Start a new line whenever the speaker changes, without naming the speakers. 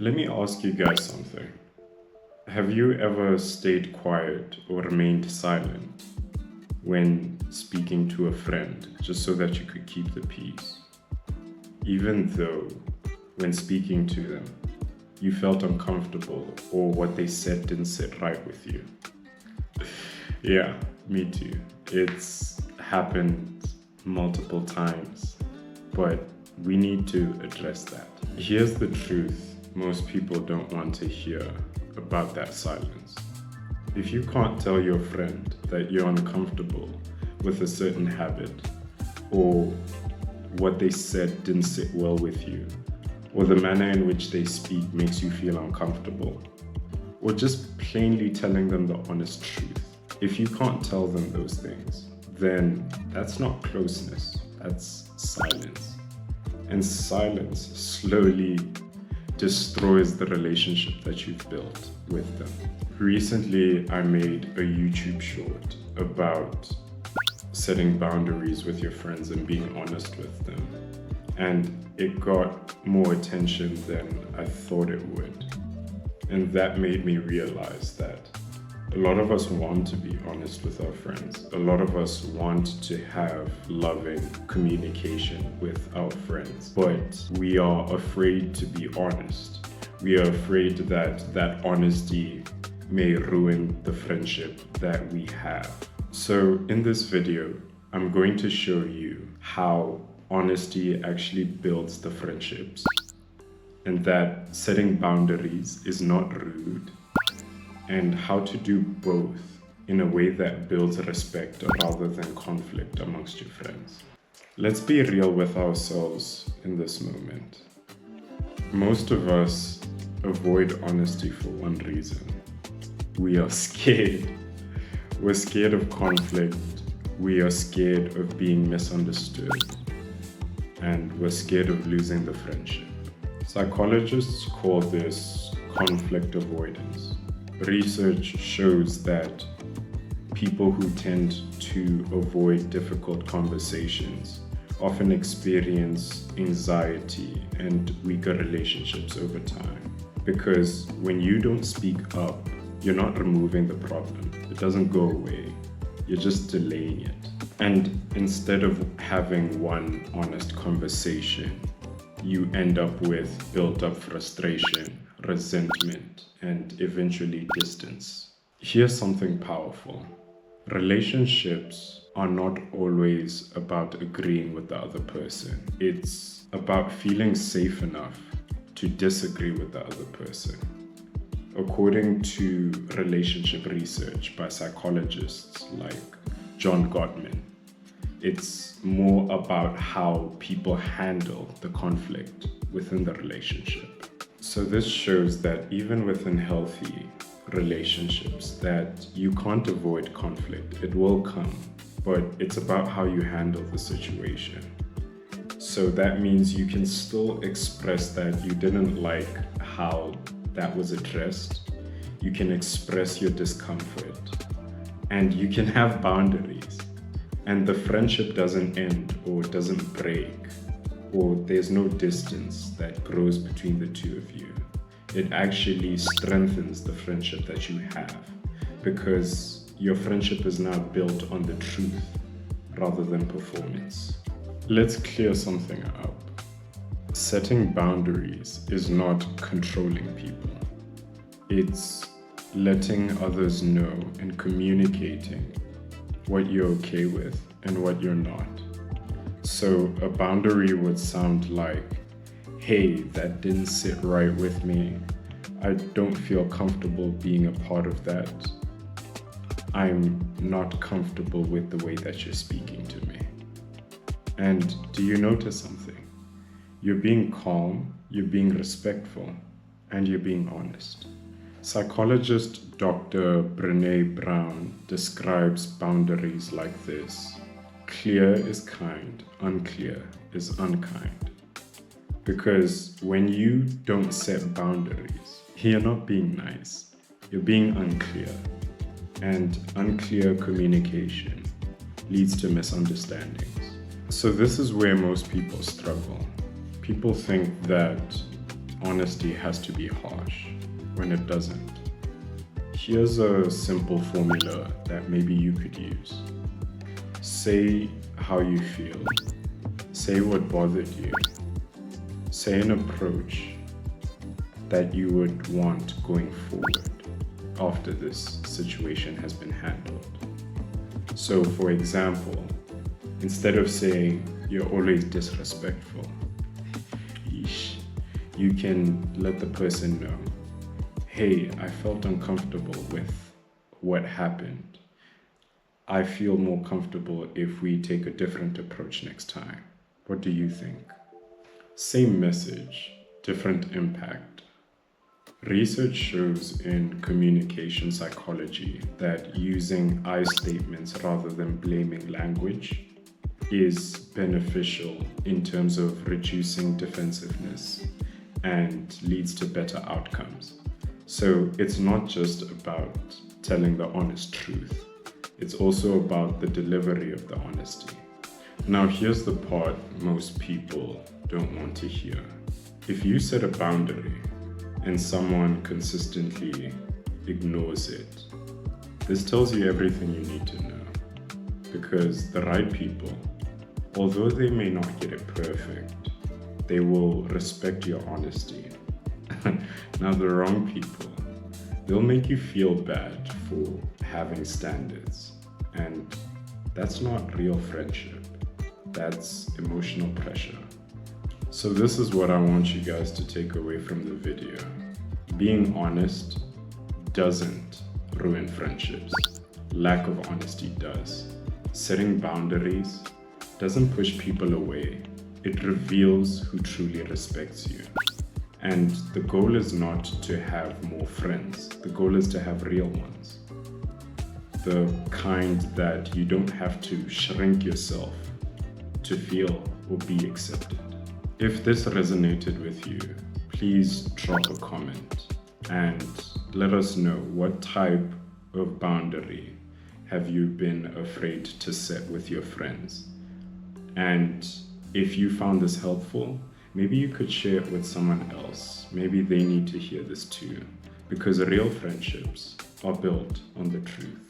Let me ask you guys something. Have you ever stayed quiet or remained silent when speaking to a friend just so that you could keep the peace? Even though, when speaking to them, you felt uncomfortable or what they said didn't sit right with you? Yeah, me too. It's happened multiple times, but we need to address that. Here's the truth most people don't want to hear about that silence. If you can't tell your friend that you're uncomfortable with a certain habit, or what they said didn't sit well with you, or the manner in which they speak makes you feel uncomfortable, or just plainly telling them the honest truth, if you can't tell them those things, then that's not closeness, that's silence. And silence slowly destroys the relationship that you've built with them. Recently, I made a YouTube short about setting boundaries with your friends and being honest with them. And it got more attention than I thought it would. And that made me realize that a lot of us want to be honest with our friends. A lot of us want to have loving communication with our friends, but we are afraid to be honest. We are afraid that that honesty may ruin the friendship that we have. So in this video, I'm going to show you how honesty actually builds the friendships, and that setting boundaries is not rude, and how to do both in a way that builds respect rather than conflict amongst your friends. Let's be real with ourselves in this moment. Most of us avoid honesty for one reason. We are scared. We're scared of conflict. We are scared of being misunderstood. And we're scared of losing the friendship. Psychologists call this conflict avoidance. Research shows that people who tend to avoid difficult conversations often experience anxiety and weaker relationships over time. Because when you don't speak up, you're not removing the problem. It doesn't go away. You're just delaying it. And instead of having one honest conversation, you end up with built up frustration, resentment, and eventually distance. Here's something powerful. Relationships are not always about agreeing with the other person. It's about feeling safe enough to disagree with the other person. According to relationship research by psychologists like John Gottman, it's more about how people handle the conflict within the relationship. So this shows that even within healthy relationships, that you can't avoid conflict. It will come, but it's about how you handle the situation. So that means you can still express that you didn't like how that was addressed. You can express your discomfort, and you can have boundaries. And the friendship doesn't end or doesn't break, or there's no distance that grows between the two of you. It actually strengthens the friendship that you have, because your friendship is now built on the truth rather than performance. Let's clear something up. Setting boundaries is not controlling people. It's letting others know and communicating what you're okay with and what you're not. So a boundary would sound like, hey, that didn't sit right with me. I don't feel comfortable being a part of that. I'm not comfortable with the way that you're speaking to me. And do you notice something? You're being calm, you're being respectful, and you're being honest. Psychologist Dr. Brené Brown describes boundaries like this. Clear is kind, unclear is unkind. Because when you don't set boundaries, you're not being nice, you're being unclear. And unclear communication leads to misunderstandings. So this is where most people struggle. People think that honesty has to be harsh when it doesn't. Here's a simple formula that maybe you could use. Say how you feel. Say what bothered you. Say an approach that you would want going forward after this situation has been handled. So, for example, instead of saying you're always disrespectful, you can let the person know, hey, I felt uncomfortable with what happened. I feel more comfortable if we take a different approach next time. What do you think? Same message, different impact. Research shows in communication psychology that using I statements rather than blaming language is beneficial in terms of reducing defensiveness and leads to better outcomes. So it's not just about telling the honest truth. It's also about the delivery of the honesty. Now here's the part most people don't want to hear. If you set a boundary and someone consistently ignores it, this tells you everything you need to know. Because the right people, although they may not get it perfect, they will respect your honesty. Now the wrong people, they'll make you feel bad for having standards. And that's not real friendship. That's emotional pressure. So this is what I want you guys to take away from the video. Being honest doesn't ruin friendships. Lack of honesty does. Setting boundaries doesn't push people away. It reveals who truly respects you. And the goal is not to have more friends. The goal is to have real ones. The kind that you don't have to shrink yourself to feel or be accepted. If this resonated with you, please drop a comment and let us know what type of boundary have you been afraid to set with your friends. And if you found this helpful, maybe you could share it with someone else. Maybe they need to hear this too, because real friendships are built on the truth.